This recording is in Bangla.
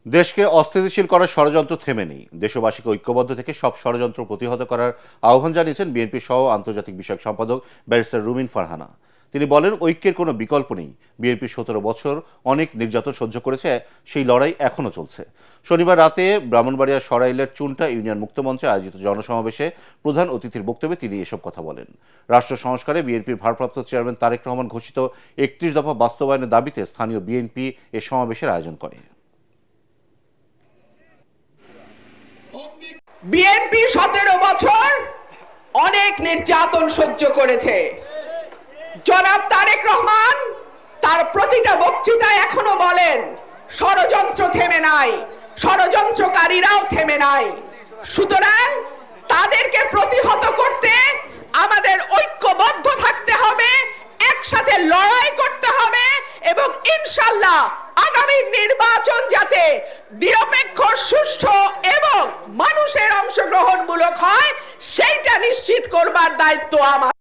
দেশকে অস্থিতিশীল করার ষড়যন্ত্র থেমে নেই। দেশবাসীকে ঐক্যবদ্ধ থেকে সব ষড়যন্ত্র প্রতিহত করার আহ্বান জানিয়েছেন বিএনপি সহ আন্তর্জাতিক বিষয়ক সম্পাদক ব্যারিস্টার রুমিন ফারহানা। তিনি বলেন, ঐক্যের কোনো বিকল্প নেই। বিএনপি 17 বছর অনেক নির্যাতন সহ্য করেছে, সেই লড়াই এখনো চলছে। শনিবার রাতে ব্রাহ্মণবাড়িয়ার সরাইলের চুনটা ইউনিয়ন মুক্তমঞ্চে আয়োজিত জনসমাবেশে প্রধান অতিথির বক্তব্যে তিনি এসব কথা বলেন। রাষ্ট্র সংস্কারে বিএনপির ভারপ্রাপ্ত চেয়ারম্যান তারেক রহমান ঘোষিত 31 দফা বাস্তবায়নের দাবিতে স্থানীয় বিএনপি এ সমাবেশের আয়োজন করে। বিএনপি 17 বছর অনেক নির্যাতন সহ্য করেছে। জনাব তারেক রহমান তার প্রতিটা বক্তৃতায় এখনো বলেন, ষড়যন্ত্র থেমে নাই, ষড়যন্ত্রকারীরাও থেমে নাই। সুতরাং তাদেরকে প্রতিহত করতে আমাদের ঐক্যবদ্ধ থাকতে হবে, একসাথে লড়াই করতে হবে এবং ইনশাআল্লাহ আগামী নির্বাচন যাতে নিরপেক্ষ, সুষ্ঠু এবং মানুষের অংশগ্রহণমূলক হয় সেইটা নিশ্চিত করবার দায়িত্ব আমার।